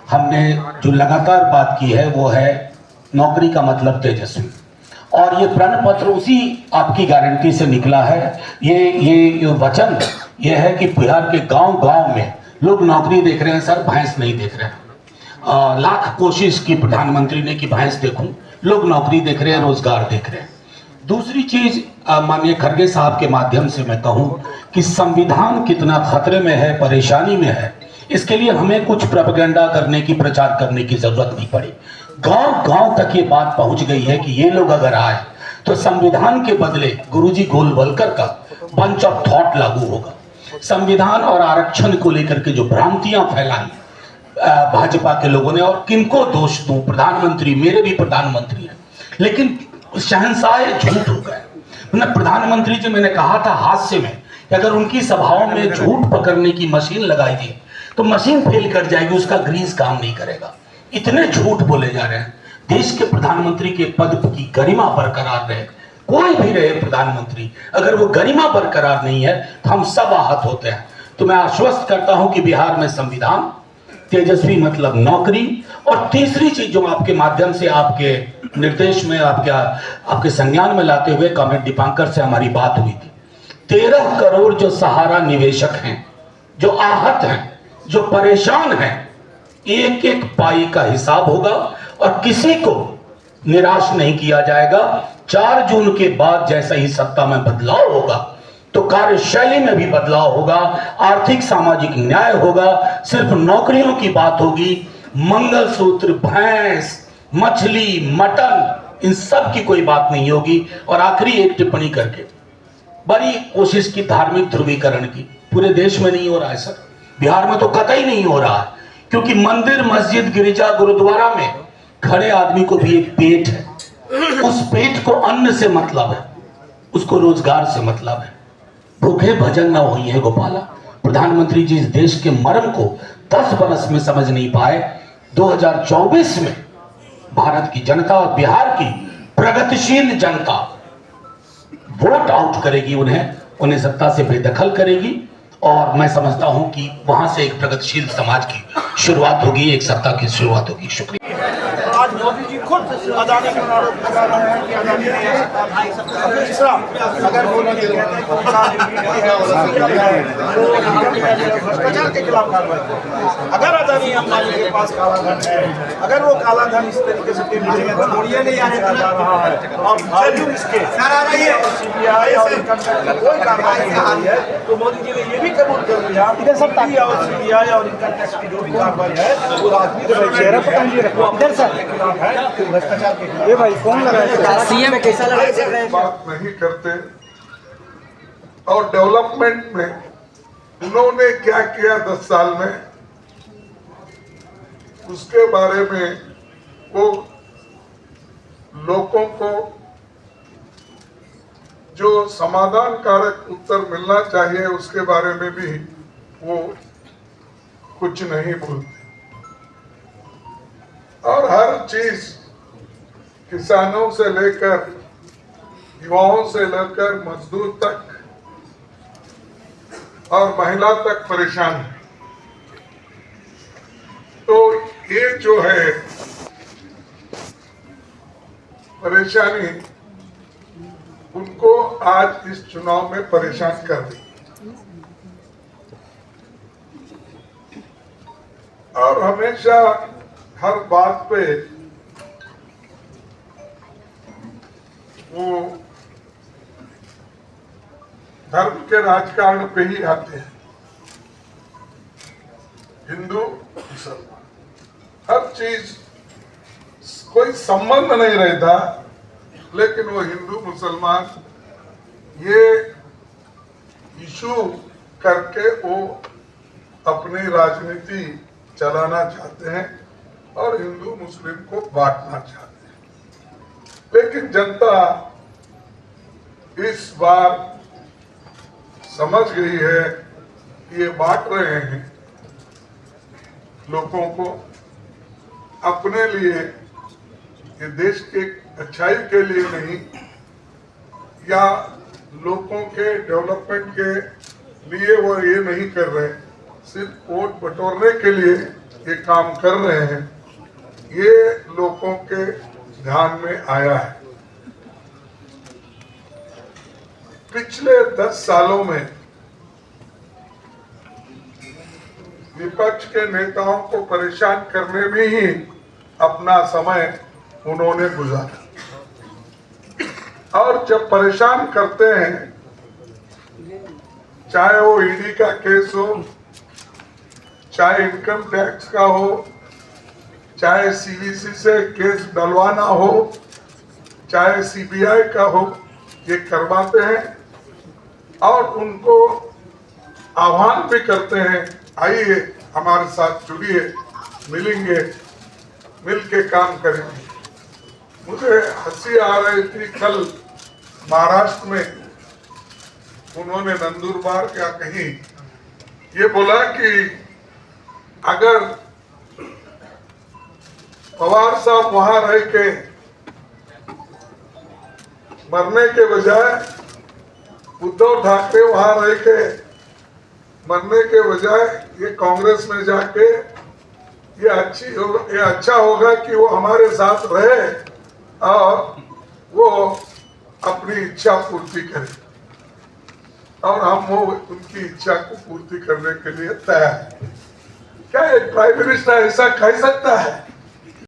हमने जो लगातार बात की है वो है नौकरी का मतलब तेजस्वी, और ये प्रण पत्र उसी आपकी गारंटी से निकला है। ये वचन ये है कि बिहार के गांव गांव में लोग नौकरी देख रहे हैं सर, भैंस नहीं देख रहे हैं। लाख कोशिश की प्रधानमंत्री ने कि भैंस देखूं, लोग नौकरी देख रहे हैं, रोजगार देख रहे हैं। दूसरी चीज माननीय खड़गे साहब के माध्यम से मैं कहूं कि संविधान कितना खतरे में है, परेशानी में है, इसके लिए हमें कुछ प्रोपेगेंडा करने की, प्रचार करने की जरूरत नहीं पड़ी। गांव गांव तक ये बात पहुंच गई है कि ये लोग अगर आए तो संविधान के बदले गुरुजी गोलवलकर का बंच ऑफ थॉट लागू होगा। संविधान और आरक्षण को लेकर के जो भ्रांतियां फैलाई भाजपा के लोगों ने, और किनको दोष दूं, प्रधानमंत्री, मेरे भी प्रधानमंत्री हैं, लेकिन शहंशाह झूठ हो गए। प्रधानमंत्री जी, मैंने कहा था हास्य में कि अगर उनकी सभाओं में झूठ पकड़ने की मशीन लगाई दी तो मशीन फेल कर जाएगी, उसका ग्रीस काम नहीं करेगा। इतने झूठ बोले जा रहे हैं। देश के प्रधानमंत्री के पद की गरिमा बरकरार रहे, कोई भी रहे प्रधानमंत्री, अगर वो गरिमा बरकरार नहीं है तो हम सब आहत होते हैं। तो मैं आश्वस्त करता हूं कि बिहार में संविधान, तेजस्वी मतलब नौकरी, और तीसरी चीज जो आपके माध्यम से, आपके निर्देश में, आपके संज्ञान में लाते हुए कॉमरेड दीपांकर से हमारी बात हुई थी, 13 करोड़ जो सहारा निवेशक हैं, जो आहत हैं, जो परेशान हैं, एक एक पाई का हिसाब होगा और किसी को निराश नहीं किया जाएगा। 4 जून के बाद जैसा ही सत्ता में बदलाव होगा तो कार्यशैली में भी बदलाव होगा, आर्थिक सामाजिक न्याय होगा, सिर्फ नौकरियों की बात होगी, मंगलसूत्र, भैंस, मछली, मटन, इन सब की कोई बात नहीं होगी। और आखिरी एक टिप्पणी करके, बड़ी कोशिश की धार्मिक ध्रुवीकरण की, पूरे देश में नहीं हो रहा है सर, बिहार में तो कतई नहीं हो रहा है, क्योंकि मंदिर, मस्जिद, गिरिजा, गुरुद्वारा में खड़े आदमी को भी एक पेट है, उस पेट को अन्न से मतलब है, उसको रोजगार से मतलब है। भूखे भजन न हुई है गोपाला। प्रधानमंत्री जी इस देश के मर्म को 10 बरस में समझ नहीं पाए। 2024 में भारत की जनता और बिहार की प्रगतिशील जनता वोट आउट करेगी, उन्हें सत्ता से बेदखल करेगी, और मैं समझता हूं कि वहां से एक प्रगतिशील समाज की शुरुआत होगी, एक सत्ता की शुरुआत होगी। शुक्रिया। आज मोदी जी खुद अदानी का आरोप लगा रहे हैं कि अदानी ने तीसरा, अगर मोदी जी कहते हैं कि भ्रष्टाचार के खिलाफ कार्रवाई, अगर अदानी अंबानी के पास काला धन है, अगर वो काला धन इस तरीके से जा रहा है और फिर इसके सीबीआई और कोई कार्रवाई नहीं हो रही है, तो मोदी जी ने ये भी कबूल कर लिया कि सीबीआई और इनकम टैक्स की जो भी कार्रवाई है वो राजनीतिक भ्रष्टाचार के खिलाफ। ये भाई कौन लगा है? सीएम कैसा लगा? बात नहीं करते, और डेवलपमेंट में उन्होंने क्या किया 10 साल में, उसके बारे में वो लोगों को जो समाधान कारक उत्तर मिलना चाहिए उसके बारे में भी वो कुछ नहीं बोलते। और हर चीज किसानों से लेकर युवाओं से लेकर मजदूर तक और महिला तक परेशान है। तो ये जो है परेशानी उनको आज इस चुनाव में परेशान कर दी, और हमेशा हर बात पे वो धर्म के राजकारण पे ही आते हैं। हिंदू मुसलमान हर चीज कोई संबंध नहीं रहता, लेकिन वो हिंदू मुसलमान ये इशू करके वो अपनी राजनीति चलाना चाहते हैं और हिंदू मुस्लिम को बांटना चाहते हैं। लेकिन जनता इस बार समझ गई है कि ये बांट रहे हैं लोगों को अपने लिए, ये देश के अच्छाई के लिए नहीं, या लोगों के डेवलपमेंट के लिए वो ये नहीं कर रहे, सिर्फ वोट बटोरने के लिए ये काम कर रहे हैं, ये लोगों के ध्यान में आया है। पिछले 10 सालों में विपक्ष के नेताओं को परेशान करने में ही अपना समय उन्होंने गुजारा, और जब परेशान करते हैं, चाहे वो ईडी का केस हो, चाहे इनकम टैक्स का हो, चाहे सीवीसी से केस डलवाना हो, चाहे सीबीआई का हो, ये करवाते हैं और उनको आह्वान भी करते हैं, आइए हमारे साथ जुड़िए, मिलेंगे, मिल के काम करेंगे। मुझे हंसी आ रही थी, कल महाराष्ट्र में उन्होंने नंदुरबार क्या कहीं ये बोला कि अगर पवार साहब वहां रह के मरने के बजाय, उद्धव ठाकरे वहां रह के मरने के बजाय ये कांग्रेस में जाके ये अच्छा होगा कि वो हमारे साथ रहे और वो अपनी इच्छा पूर्ति करे, और हम वो उनकी इच्छा को पूर्ति करने के लिए तैयार हैं। क्या एक प्राइम मिनिस्टर ऐसा कह सकता है?